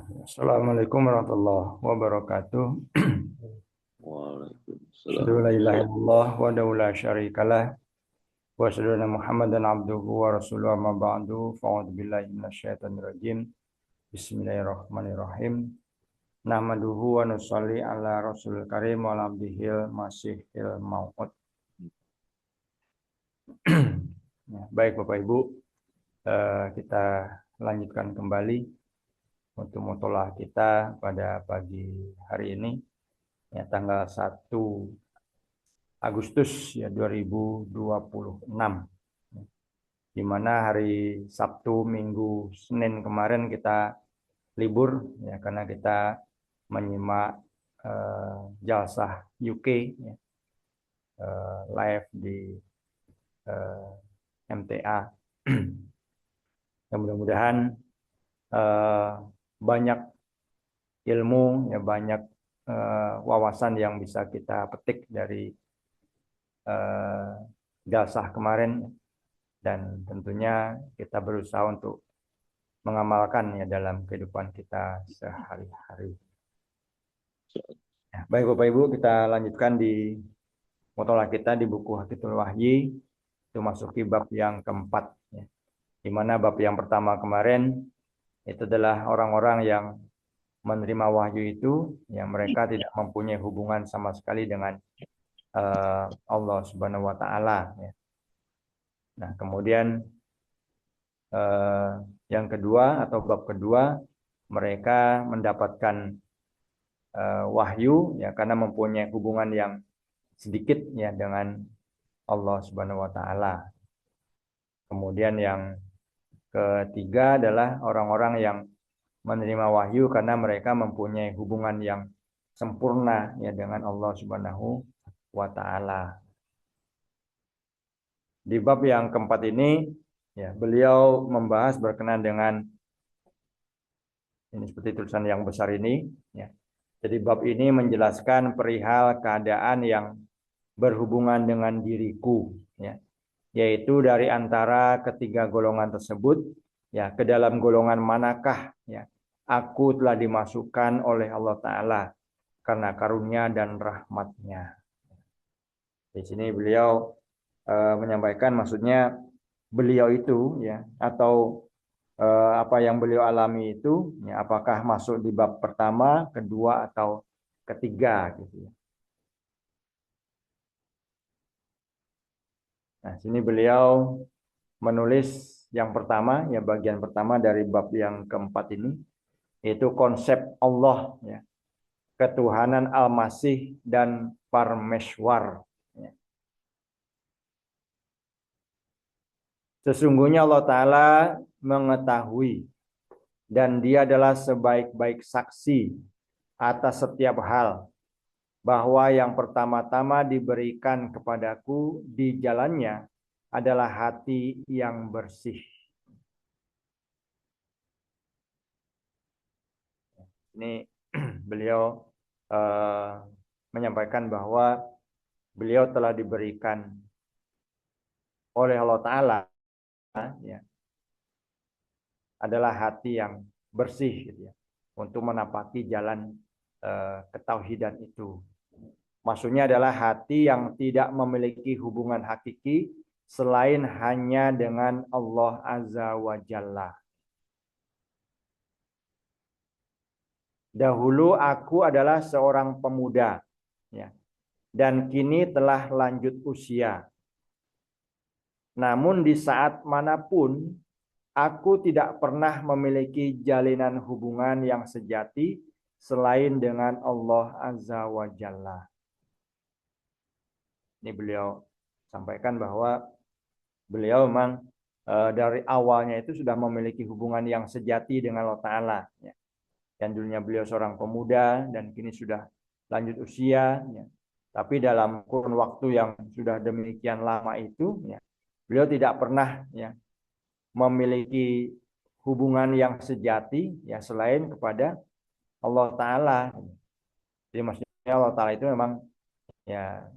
Assalamualaikum warahmatullahi wabarakatuh. Waalaikumsalam Asyhadu an la ilaha warahmatullahi illallah wahdahu la syarikalah wa asyhadu anna Muhammadan abduhu wa rasuluhu amma ba'du. Fa'udzu billahi minasyaitonir rajim. Bismillahirrahmanirrahim. Nahmaduhu wa nusalli ala rasulil karim wa ala abdihil masihil maut. Ya, baik Bapak Ibu, kita lanjutkan kembali untuk mutolaah kita pada pagi hari ini, ya, tanggal 1 Agustus ya 2026, di mana hari Sabtu, Minggu, Senin kemarin kita libur ya karena kita menyimak jalsah UK ya, live di MTA. Ya, mudah-mudahan banyak ilmu ya, banyak wawasan yang bisa kita petik dari jalsah kemarin, dan tentunya kita berusaha untuk mengamalkan ya dalam kehidupan kita sehari-hari. Ya, baik Bapak Ibu, kita lanjutkan di mutolaah kita di buku Hakikatul Wahyi, itu masuki bab yang keempat ya. Di mana bab yang pertama kemarin itu adalah orang-orang yang menerima wahyu itu yang mereka tidak mempunyai hubungan sama sekali dengan Allah Subhanahu wa taala ya. Nah, kemudian yang kedua atau bab kedua, mereka mendapatkan wahyu ya karena mempunyai hubungan yang sedikit ya dengan Allah Subhanahu wa taala. Kemudian yang ketiga adalah orang-orang yang menerima wahyu karena mereka mempunyai hubungan yang sempurna ya dengan Allah Subhanahu wa taala. Di bab yang keempat ini ya, beliau membahas berkenaan dengan ini seperti tulisan yang besar ini ya. Jadi bab ini menjelaskan perihal keadaan yang berhubungan dengan diriku ya, yaitu dari antara ketiga golongan tersebut ya, ke dalam golongan manakah ya aku telah dimasukkan oleh Allah Ta'ala karena karunia dan rahmatnya. Di sini beliau menyampaikan maksudnya beliau itu ya, atau apa yang beliau alami itu ya, apakah masuk di bab pertama, kedua atau ketiga gitu ya. Nah, sini beliau menulis yang pertama ya, bagian pertama dari bab yang keempat ini, yaitu konsep Allah ya, ketuhanan Al-Masih dan Parmeshwar ya. Sesungguhnya Allah Ta'ala mengetahui dan dia adalah sebaik-baik saksi atas setiap hal, bahwa yang pertama-tama diberikan kepadaku di jalannya adalah hati yang bersih. Ini beliau menyampaikan bahwa beliau telah diberikan oleh Allah Ta'ala ya, adalah hati yang bersih gitu ya, untuk menapaki jalan ketauhidan itu. Maksudnya adalah hati yang tidak memiliki hubungan hakiki selain hanya dengan Allah Azza wa Jalla. Dahulu aku adalah seorang pemuda ya, dan kini telah lanjut usia. Namun di saat manapun aku tidak pernah memiliki jalinan hubungan yang sejati selain dengan Allah Azza wa Jalla. Ini beliau sampaikan bahwa beliau memang dari awalnya itu sudah memiliki hubungan yang sejati dengan Allah Ta'ala ya. Dan dulunya beliau seorang pemuda dan kini sudah lanjut usia ya. Tapi dalam kurun waktu yang sudah demikian lama itu ya, beliau tidak pernah ya memiliki hubungan yang sejati ya selain kepada Allah Ta'ala. Jadi maksudnya Allah Ta'ala itu memang ya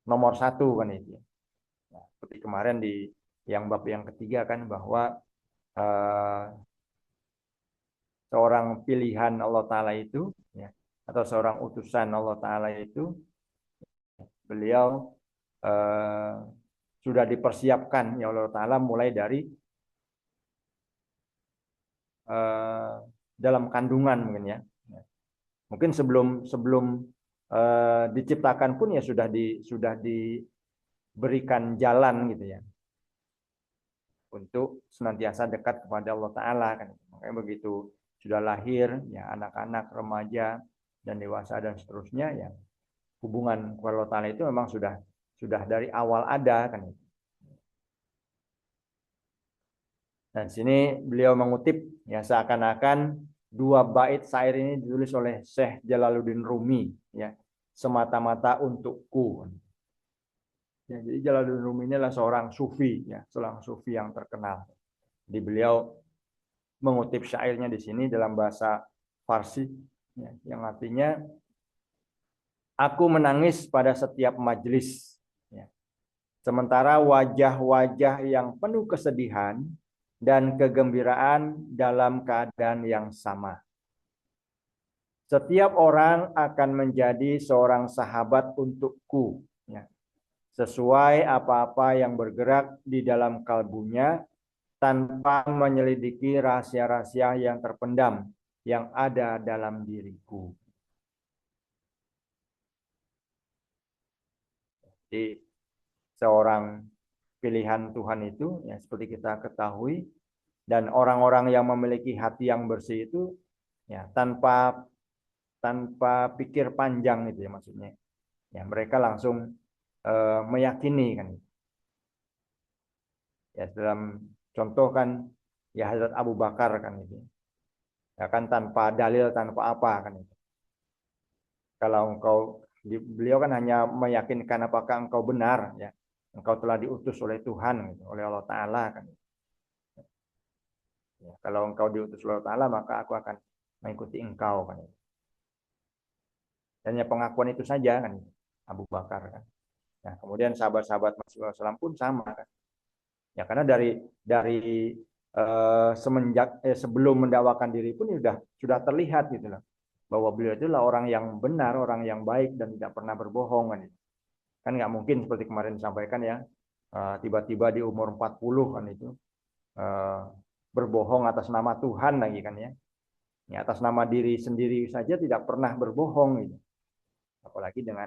nomor satu kan itu. Nah, seperti kemarin di yang bab yang ketiga kan, bahwa seorang pilihan Allah Ta'ala itu, ya, atau seorang utusan Allah Ta'ala itu, beliau sudah dipersiapkan ya Allah Ta'ala mulai dari dalam kandungan mungkin ya. Mungkin sebelum diciptakan pun ya sudah diberikan jalan gitu ya untuk senantiasa dekat kepada Allah Ta'ala kan. Makanya begitu sudah lahir ya anak-anak, remaja dan dewasa dan seterusnya ya hubungan kepada Allah Ta'ala itu memang sudah dari awal ada kan. Dan sini beliau mengutip ya seakan-akan dua bait syair ini ditulis oleh Syekh Jalaluddin Rumi ya semata-mata untukku. Ya, jadi Jalaluddin Rumi ini adalah seorang sufi ya, seorang sufi yang terkenal. Jadi beliau mengutip syairnya di sini dalam bahasa Farsi ya, yang artinya aku menangis pada setiap majelis ya. Sementara wajah-wajah yang penuh kesedihan dan kegembiraan dalam keadaan yang sama. Setiap orang akan menjadi seorang sahabat untukku, ya. Sesuai apa-apa yang bergerak di dalam kalbunya, tanpa menyelidiki rahasia-rahasia yang terpendam yang ada dalam diriku. Jadi seorang pilihan Tuhan itu ya seperti kita ketahui dan orang-orang yang memiliki hati yang bersih itu ya tanpa pikir panjang itu ya maksudnya ya mereka langsung meyakini kan ya dalam contoh kan ya Hazrat Abu Bakar kan itu ya kan tanpa dalil tanpa apa kan itu kalau beliau kan hanya meyakinkan apakah engkau benar ya engkau telah diutus oleh Tuhan gitu, oleh Allah Ta'ala kan. Ya, kalau engkau diutus oleh Allah Ta'ala maka aku akan mengikuti engkau kan. Dan ya pengakuan itu saja kan Abu Bakar kan. Nah, kemudian sahabat-sahabat Rasulullah SAW pun sama kan. Ya karena dari semenjak sebelum mendakwakan diri pun sudah terlihat gitu loh bahwa beliau itulah orang yang benar, orang yang baik dan tidak pernah berbohong kan. Kan nggak mungkin seperti kemarin disampaikan ya tiba-tiba di umur 40 kan itu berbohong atas nama Tuhan lagi kan ya. Ya atas nama diri sendiri saja tidak pernah berbohong gitu. Apalagi dengan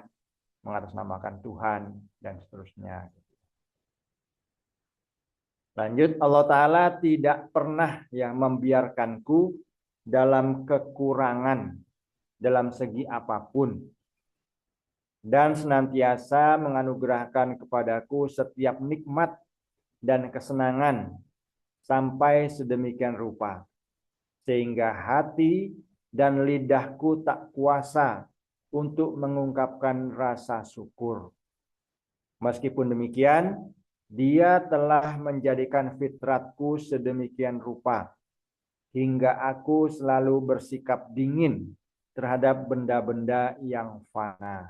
mengatasnamakan Tuhan dan seterusnya. Lanjut, Allah Ta'ala tidak pernah ya membiarkanku dalam kekurangan dalam segi apapun dan senantiasa menganugerahkan kepadaku setiap nikmat dan kesenangan sampai sedemikian rupa sehingga hati dan lidahku tak kuasa untuk mengungkapkan rasa syukur. Meskipun demikian, Dia telah menjadikan fitratku sedemikian rupa hingga aku selalu bersikap dingin terhadap benda-benda yang fana.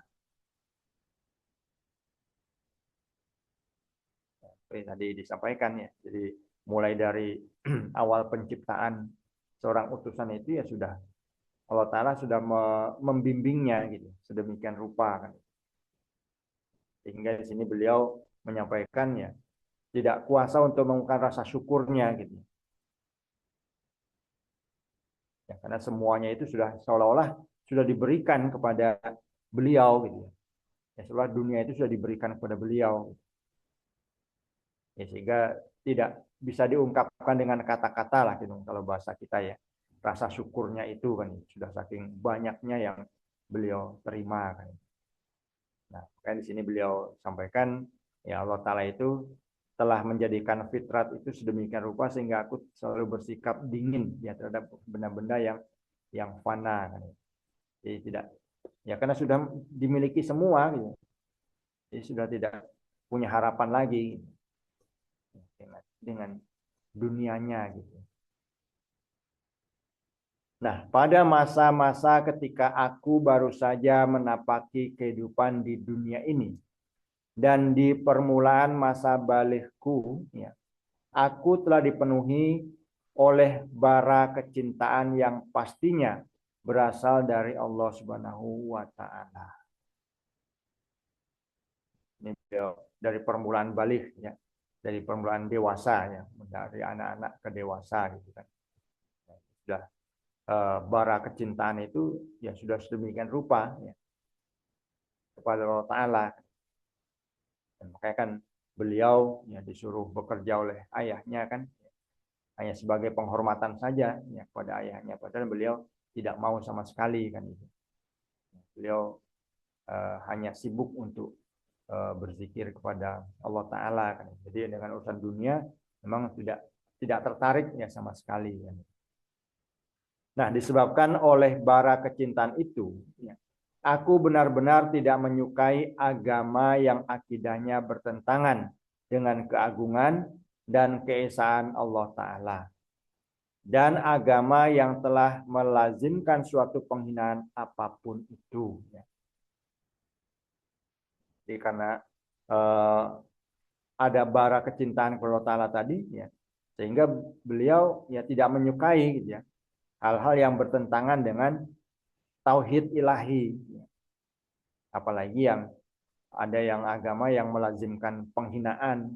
Seperti tadi disampaikan ya. Jadi mulai dari awal penciptaan seorang utusan itu ya sudah Allah Ta'ala sudah membimbingnya gitu sedemikian rupa kan. Sehingga di sini beliau menyampaikan ya tidak kuasa untuk mengungkapkan rasa syukurnya gitu. Ya, karena semuanya itu sudah seolah-olah sudah diberikan kepada beliau gitu. Ya, seolah dunia itu sudah diberikan kepada beliau. Ya, sehingga tidak bisa diungkapkan dengan kata-kata lah gitu kalau bahasa kita ya. Rasa syukurnya itu kan sudah saking banyaknya yang beliau terima kan. Nah, kan di sini beliau sampaikan ya Allah Ta'ala itu telah menjadikan fitrat itu sedemikian rupa sehingga aku selalu bersikap dingin ya terhadap benda-benda yang fana kan. Jadi tidak ya karena sudah dimiliki semua gitu. Jadi sudah tidak punya harapan lagi dengan dunianya gitu. Nah, pada masa-masa ketika aku baru saja menapaki kehidupan di dunia ini dan di permulaan masa balighku, ya, aku telah dipenuhi oleh bara kecintaan yang pastinya berasal dari Allah Subhanahu wa taala. Ini dari permulaan balik ya, dari permulaan dewasa ya, dari anak-anak ke dewasa gitu kan. Sudah bara kecintaan itu ya sudah sedemikian rupa ya, kepada Allah Taala. Dan makanya kan beliau ya disuruh bekerja oleh ayahnya kan, hanya sebagai penghormatan saja ya kepada ayahnya, padahal beliau tidak mau sama sekali kan itu. Beliau hanya sibuk untuk berzikir kepada Allah Taala kan. Jadi dengan urusan dunia memang tidak tertarik ya sama sekali kan. Nah, disebabkan oleh bara kecintaan itu ya, aku benar-benar tidak menyukai agama yang akidahnya bertentangan dengan keagungan dan keesaan Allah Ta'ala. Dan agama yang telah melazimkan suatu penghinaan apapun itu. Jadi karena ada bara kecintaan kepada Allah Ta'ala tadi, ya, sehingga beliau ya tidak menyukai gitu ya, hal-hal yang bertentangan dengan tauhid ilahi. Apalagi yang ada yang agama yang melazimkan penghinaan.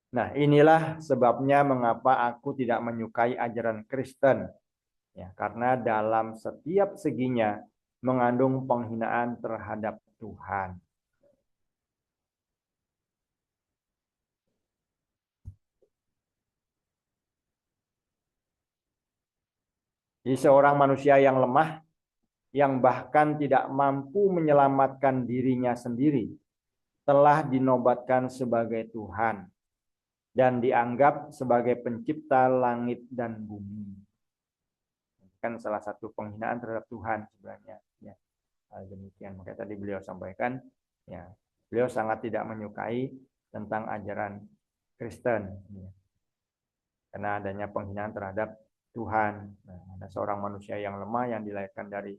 Nah, inilah sebabnya mengapa aku tidak menyukai ajaran Kristen. Ya, karena dalam setiap seginya mengandung penghinaan terhadap Tuhan. Jadi seorang manusia yang lemah, yang bahkan tidak mampu menyelamatkan dirinya sendiri, telah dinobatkan sebagai Tuhan dan dianggap sebagai pencipta langit dan bumi. Kan salah satu penghinaan terhadap Tuhan sebenarnya. Ya, demikian. Makanya tadi beliau sampaikan, ya, beliau sangat tidak menyukai tentang ajaran Kristen, ya, karena adanya penghinaan terhadap Tuhan. Nah, ada seorang manusia yang lemah yang dilahirkan dari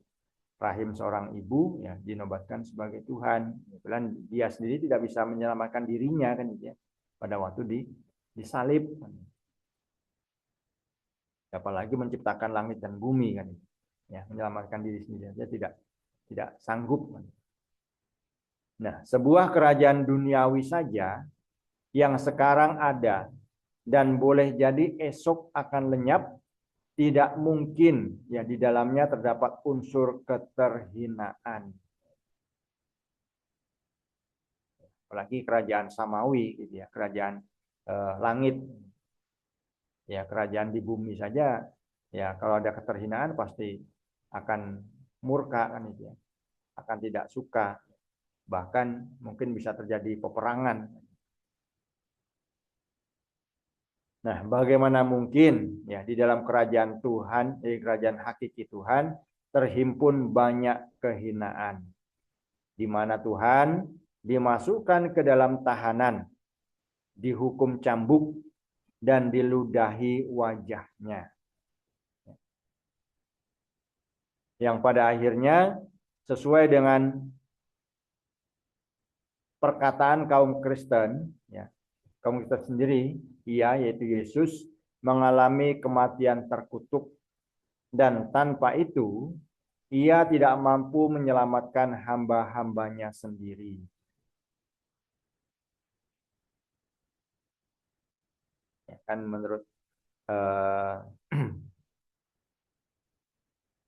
rahim seorang ibu, ya, dinobatkan sebagai Tuhan. Kemudian dia sendiri tidak bisa menyelamatkan dirinya kan, ya, pada waktu disalib. Apalagi menciptakan langit dan bumi kan, ya, menyelamatkan diri sendiri saja tidak sanggup. Nah, sebuah kerajaan duniawi saja yang sekarang ada dan boleh jadi esok akan lenyap, tidak mungkin ya di dalamnya terdapat unsur keterhinaan. Apalagi kerajaan samawi gitu ya, kerajaan langit. Ya, kerajaan di bumi saja ya kalau ada keterhinaan pasti akan murka kan itu ya. Akan tidak suka. Bahkan mungkin bisa terjadi peperangan. Nah, bagaimana mungkin ya di dalam kerajaan Tuhan, di kerajaan hakiki Tuhan terhimpun banyak kehinaan, di mana Tuhan dimasukkan ke dalam tahanan, dihukum cambuk dan diludahi wajahnya. Yang pada akhirnya sesuai dengan perkataan kaum Kristen, ya, kaum Kristen sendiri, ia yaitu Yesus mengalami kematian terkutuk dan tanpa itu ia tidak mampu menyelamatkan hamba-hambanya sendiri. Ya, kan menurut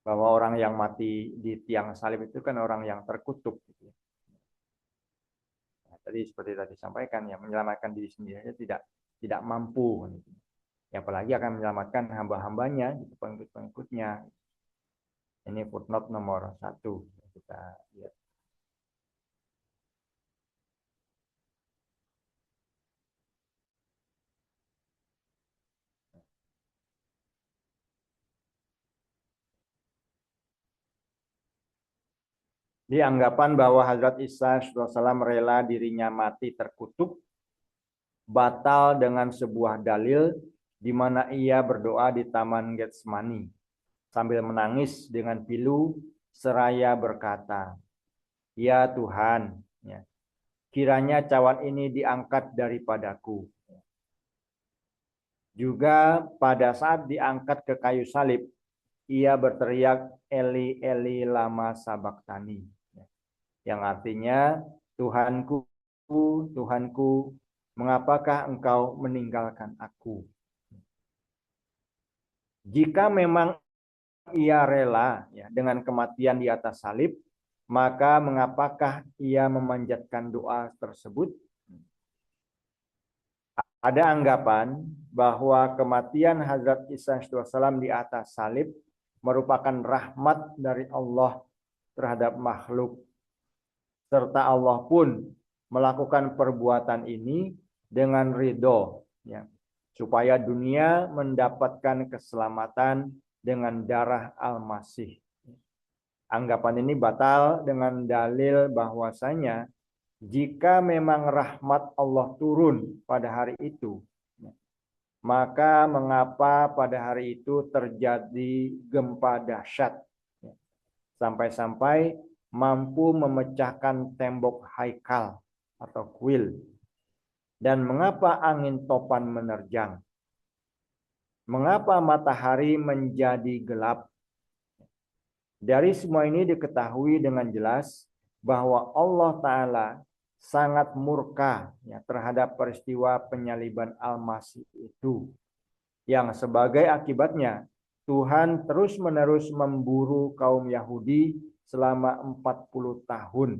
bahwa orang yang mati di tiang salib itu kan orang yang terkutuk. Gitu. Nah, tadi seperti tadi sampaikan, ya, menyelamatkan diri sendiri saja tidak mampu. Gitu. Ya, apalagi akan menyelamatkan hamba-hambanya, gitu, pengikut-pengikutnya. Ini footnote nomor 1 kita lihat. Di anggapan bahwa Hazrat Isa SAW rela dirinya mati terkutuk batal dengan sebuah dalil di mana ia berdoa di Taman Getsemani sambil menangis dengan pilu seraya berkata, "Ya Tuhan, ya, kiranya cawan ini diangkat daripadaku." Juga pada saat diangkat ke kayu salib, ia berteriak Eli Eli lama sabaktani, yang artinya Tuhanku, Tuhanku, mengapakah engkau meninggalkan aku? Jika memang ia rela ya dengan kematian di atas salib, maka mengapakah ia memanjatkan doa tersebut? Ada anggapan bahwa kematian Hazrat Isa alaihissalam di atas salib merupakan rahmat dari Allah terhadap makhluk, serta Allah pun melakukan perbuatan ini dengan ridho, ya, supaya dunia mendapatkan keselamatan dengan darah Al-Masih. Anggapan ini batal dengan dalil bahwasanya jika memang rahmat Allah turun pada hari itu, maka mengapa pada hari itu terjadi gempa dahsyat sampai-sampai mampu memecahkan tembok haikal atau kuil, dan mengapa angin topan menerjang, mengapa matahari menjadi gelap. Dari semua ini diketahui dengan jelas bahwa Allah Ta'ala sangat murka ya, terhadap peristiwa penyaliban Al-Masih itu, yang sebagai akibatnya Tuhan terus-menerus memburu kaum Yahudi selama 40 tahun,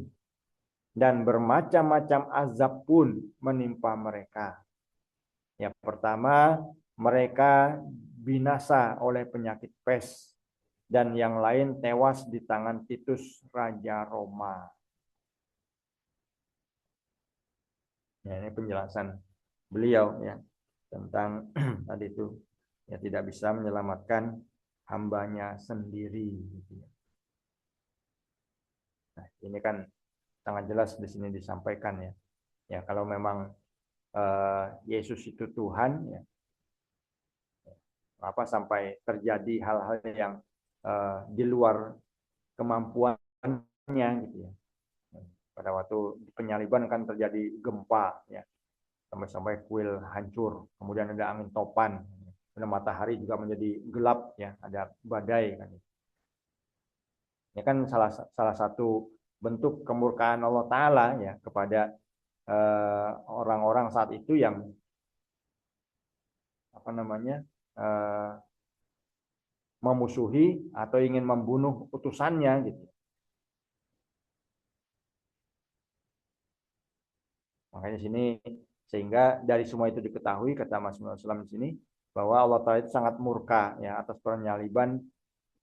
dan bermacam-macam azab pun menimpa mereka. Yang pertama, mereka binasa oleh penyakit pes, dan yang lain tewas di tangan Titus Raja Roma. Ya, ini penjelasan beliau ya tentang tadi itu, ya, tidak bisa menyelamatkan hambanya sendiri. Nah, ini kan sangat jelas di sini disampaikan ya. Ya, kalau memang Yesus itu Tuhan, ya, apa sampai terjadi hal-hal yang di luar kemampuannya gitu ya. Pada waktu penyaliban kan terjadi gempa ya, sampai-sampai kuil hancur, kemudian ada angin topan, dan matahari juga menjadi gelap ya, ada badai kan. Ini kan salah satu bentuk kemurkaan Allah Ta'ala ya kepada orang-orang saat itu yang apa namanya memusuhi atau ingin membunuh utusannya gitu. Makanya sini, sehingga dari semua itu diketahui, kata Mas Muhammad di sini, bahwa Allah Ta'ala itu sangat murka ya atas penyaliban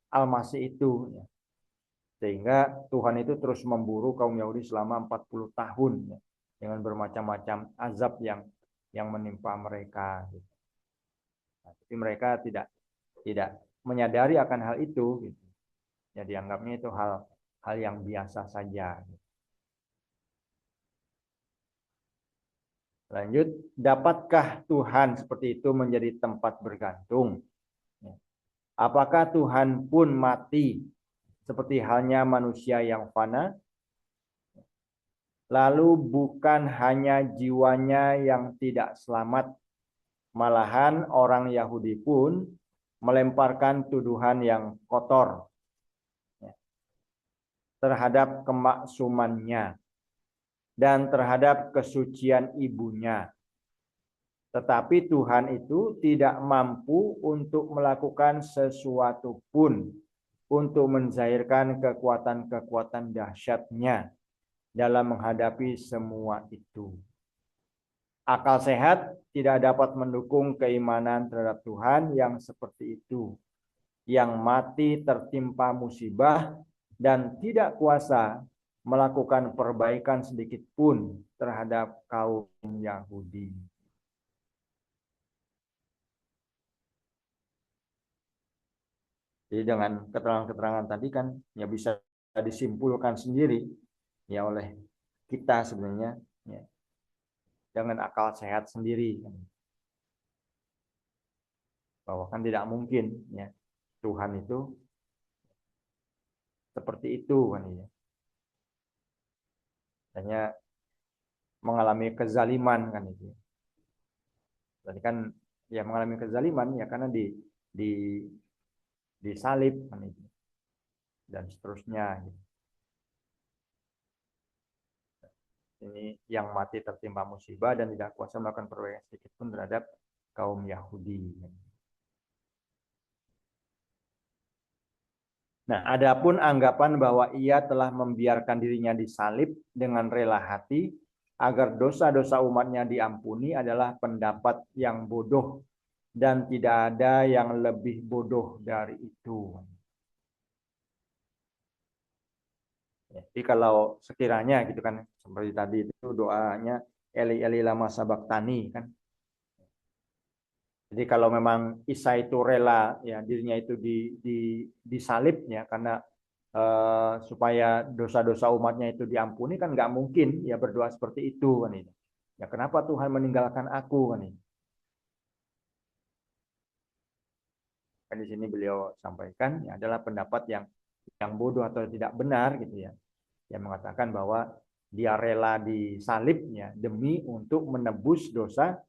Al-Masih itu ya. Sehingga Tuhan itu terus memburu kaum Yahudi selama 40 tahun ya, dengan bermacam-macam azab yang menimpa mereka gitu. Nah, tapi mereka tidak menyadari akan hal itu gitu. Ya, dianggapnya itu hal yang biasa saja gitu. Lanjut, dapatkah Tuhan seperti itu menjadi tempat bergantung? Apakah Tuhan pun mati seperti halnya manusia yang fana? Lalu bukan hanya jiwanya yang tidak selamat, malahan orang Yahudi pun melemparkan tuduhan yang kotor terhadap kemaksumannya dan terhadap kesucian ibunya. Tetapi Tuhan itu tidak mampu untuk melakukan sesuatu pun untuk menzahirkan kekuatan-kekuatan dahsyatnya dalam menghadapi semua itu. Akal sehat tidak dapat mendukung keimanan terhadap Tuhan yang seperti itu, yang mati tertimpa musibah dan tidak kuasa melakukan perbaikan sedikit pun terhadap kaum Yahudi. Jadi dengan keterangan-keterangan tadi kan ya bisa disimpulkan sendiri ya oleh kita sebenarnya ya, dengan akal sehat sendiri bahwa kan tidak mungkin ya Tuhan itu seperti itu kan ya. Hanya mengalami kezaliman kan itu. Jadi kan ya mengalami kezaliman ya karena di disalib kan itu dan seterusnya gitu. Ini yang mati tertimpa musibah dan tidak kuasa melakukan perbuatan sedikit pun terhadap kaum Yahudi. Nah, adapun anggapan bahwa ia telah membiarkan dirinya disalib dengan rela hati agar dosa-dosa umatnya diampuni adalah pendapat yang bodoh dan tidak ada yang lebih bodoh dari itu. Jadi kalau sekiranya gitu kan seperti tadi itu doanya Eli Eli lama sabaktani kan. Jadi kalau memang Isa itu rela ya dirinya itu disalib ya karena supaya dosa-dosa umatnya itu diampuni kan nggak mungkin ya berdoa seperti itu kan ini. Ya kenapa Tuhan meninggalkan aku kan ini? Kan di sini beliau sampaikan ya adalah pendapat yang bodoh atau tidak benar gitu ya. Yang mengatakan bahwa dia rela disalibnya demi untuk menebus dosa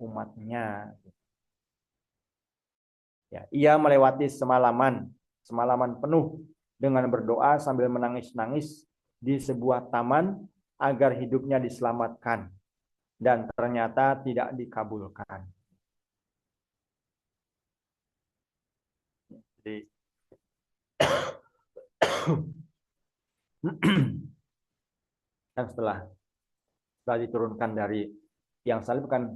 umatnya. Ya, ia melewati semalaman penuh dengan berdoa sambil menangis-nangis di sebuah taman agar hidupnya diselamatkan dan ternyata tidak dikabulkan. Jadi kan setelah diturunkan dari yang salib kan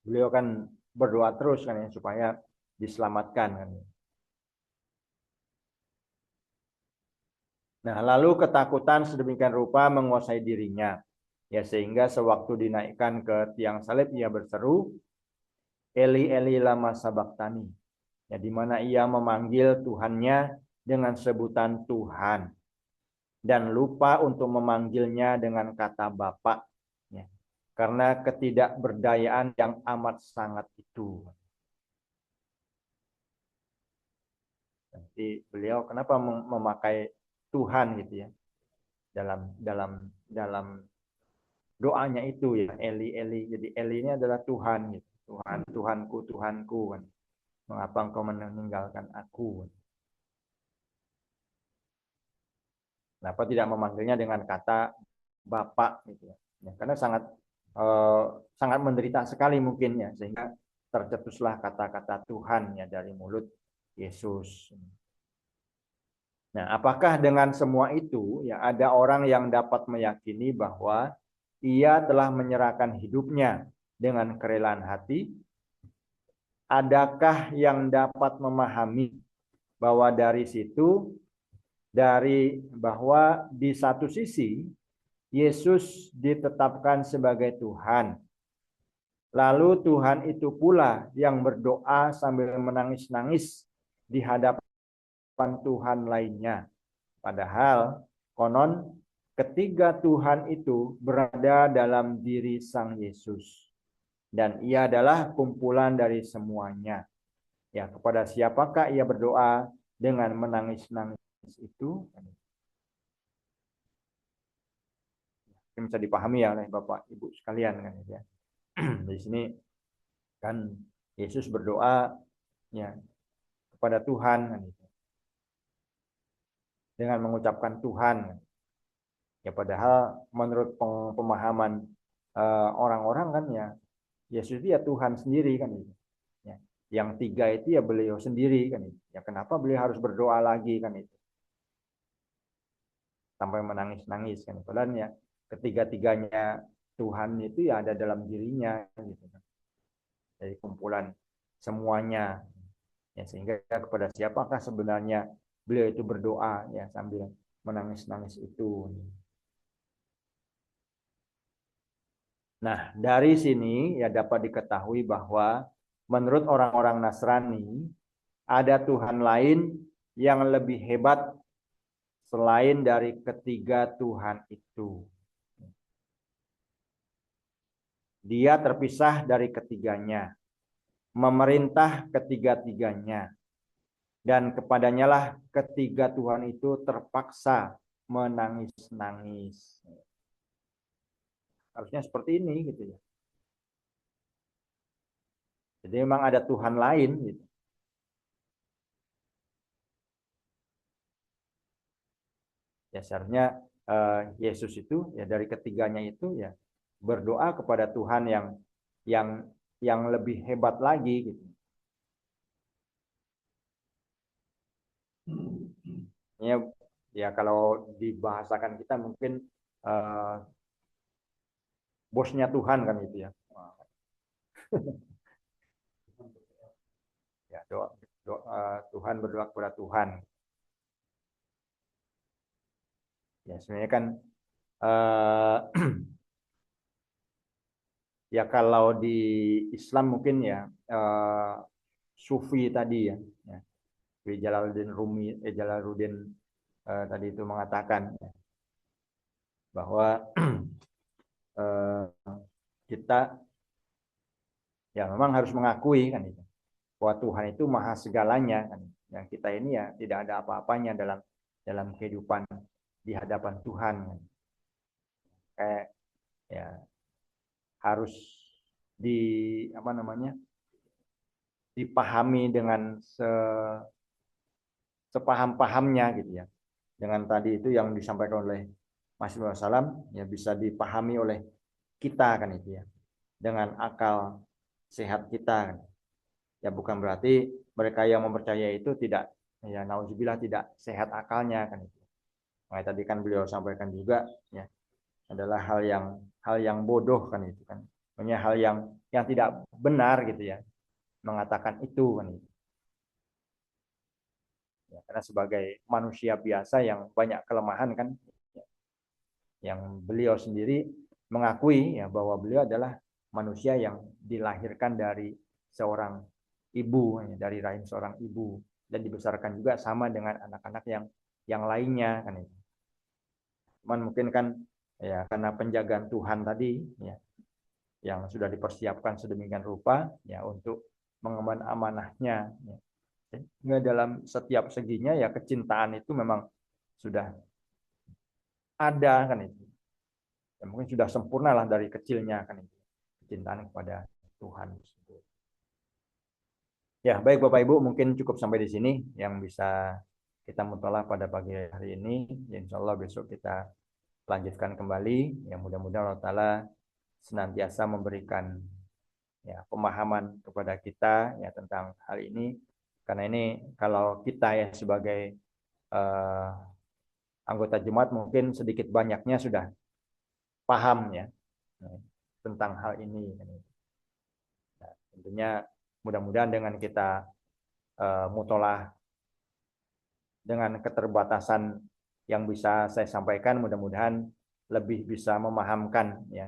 beliau kan berdoa terus kan ya supaya diselamatkan kan. Nah, lalu ketakutan sedemikian rupa menguasai dirinya. Ya, sehingga sewaktu dinaikkan ke tiang salib ia berseru, Eli Eli lama sabaktani. Ya, di mana ia memanggil Tuhannya dengan sebutan Tuhan dan lupa untuk memanggilnya dengan kata Bapa. Ya, karena ketidakberdayaan yang amat sangat itu. Jadi beliau kenapa memakai Tuhan gitu ya dalam dalam dalam doanya itu ya Eli Eli. Jadi Eli ini adalah Tuhan gitu. Tuhan Tuhanku Tuhanku kan. Mengapa engkau meninggalkan aku? Kenapa tidak memanggilnya dengan kata Bapak gitu ya. Ya, karena sangat menderita sekali mungkin ya sehingga tercetuslah kata-kata Tuhan ya dari mulut Yesus. Nah, apakah dengan semua itu ya ada orang yang dapat meyakini bahwa ia telah menyerahkan hidupnya dengan kerelaan hati? Adakah yang dapat memahami bahwa dari situ bahwa di satu sisi Yesus ditetapkan sebagai Tuhan. Lalu Tuhan itu pula yang berdoa sambil menangis-nangis di hadapan Tuhan lainnya. Padahal konon ketiga Tuhan itu berada dalam diri Sang Yesus. Dan ia adalah kumpulan dari semuanya. Ya, kepada siapakah ia berdoa dengan menangis-nangis itu? Ini bisa dipahami ya oleh Bapak Ibu sekalian kan ya. Di sini kan Yesus berdoa ya kepada Tuhan kan itu. Dengan mengucapkan Tuhan. Ya padahal menurut pemahaman orang-orang kan ya Yesus itu ya Tuhan sendiri kan itu. Ya. Yang tiga itu ya beliau sendiri kan itu. Ya kenapa beliau harus berdoa lagi kan itu. Sampai menangis-nangis kan. Padahal ya ketiga-tiganya Tuhan itu ya ada dalam dirinya gitu kan. Dari kumpulan semuanya. Ya sehingga kepada siapakah sebenarnya beliau itu berdoa ya sambil menangis-nangis itu. Nah, dari sini ya dapat diketahui bahwa menurut orang-orang Nasrani ada Tuhan lain yang lebih hebat selain dari ketiga Tuhan itu. Dia terpisah dari ketiganya, memerintah ketiga-tiganya, dan kepadanya lah ketiga Tuhan itu terpaksa menangis-nangis. Harusnya seperti ini gitu ya. Jadi memang ada Tuhan lain gitu. Dasarnya Yesus itu ya dari ketiganya itu ya berdoa kepada Tuhan yang yang lebih hebat lagi gitu. Ya, ya kalau dibahasakan kita mungkin uh, bosnya Tuhan kan itu ya. Ya doa, doa Tuhan berdoa kepada Tuhan. Ya sebenarnya kan uh, ya kalau di Islam mungkin ya Sufi tadi ya, ya. Jalaluddin Rumi, Jalaluddin tadi itu mengatakan ya, bahwa kita ya memang harus mengakui kan itu bahwa Tuhan itu maha segalanya kan. Yang kita ini ya tidak ada apa-apanya dalam dalam kehidupan di hadapan Tuhan kan. Kayak ya harus di apa namanya dipahami dengan sepaham-pahamnya gitu ya. Dengan tadi itu yang disampaikan oleh Mas Salam ya bisa dipahami oleh kita kan itu ya. Dengan akal sehat kita kan. Ya bukan berarti mereka yang mempercayai itu tidak ya nauzubillah tidak sehat akalnya kan itu. Nah, tadi kan beliau sampaikan juga ya adalah hal yang bodoh kan itu kan. Maksudnya hal yang tidak benar gitu ya mengatakan itu kan itu. Ya, karena sebagai manusia biasa yang banyak kelemahan kan yang beliau sendiri mengakui ya bahwa beliau adalah manusia yang dilahirkan dari seorang ibu ya, dari rahim seorang ibu dan dibesarkan juga sama dengan anak-anak yang lainnya kan itu. Cuman mungkin kan ya karena penjagaan Tuhan tadi ya yang sudah dipersiapkan sedemikian rupa ya untuk mengemban amanahnya ya. Sehingga dalam setiap seginya ya kecintaan itu memang sudah ada kan itu. Ya, mungkin sudah sempurna lah dari kecilnya kan itu. Kecintaan kepada Tuhan tersebut. Ya, baik Bapak Ibu, mungkin cukup sampai di sini yang bisa kita mutolak pada pagi hari ini. Ya, insya Allah besok kita lanjutkan kembali. Ya, mudah-mudahan Allah Ta'ala senantiasa memberikan ya pemahaman kepada kita ya tentang hal ini. Karena ini kalau kita ya sebagai uh, anggota jemaat mungkin sedikit banyaknya sudah paham ya tentang hal ini. Nah, tentunya mudah-mudahan dengan kita mutolah dengan keterbatasan yang bisa saya sampaikan, mudah-mudahan lebih bisa memahamkan ya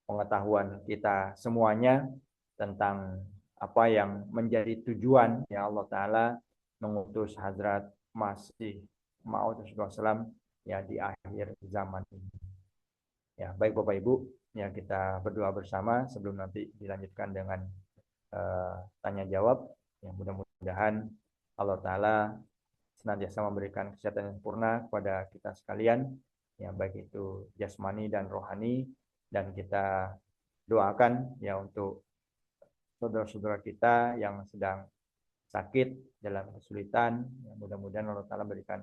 pengetahuan kita semuanya tentang apa yang menjadi tujuan ya Allah Ta'ala mengutus Hadrat Masih Maud Wasallam ya di akhir zaman ini. Ya, baik Bapak Ibu, ya kita berdoa bersama sebelum nanti dilanjutkan dengan tanya jawab. Ya, mudah-mudahan Allah Ta'ala senantiasa memberikan kesehatan yang sempurna kepada kita sekalian, ya baik itu jasmani dan rohani, dan kita doakan ya untuk saudara-saudara kita yang sedang sakit dalam kesulitan, ya, mudah-mudahan Allah Ta'ala berikan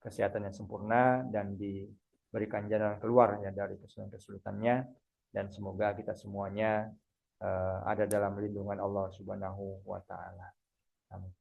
kesehatan yang sempurna dan diberikan jalan keluar ya dari kesulitan-kesulitannya, dan semoga kita semuanya ada dalam lindungan Allah Subhanahu wa Ta'ala. Amin.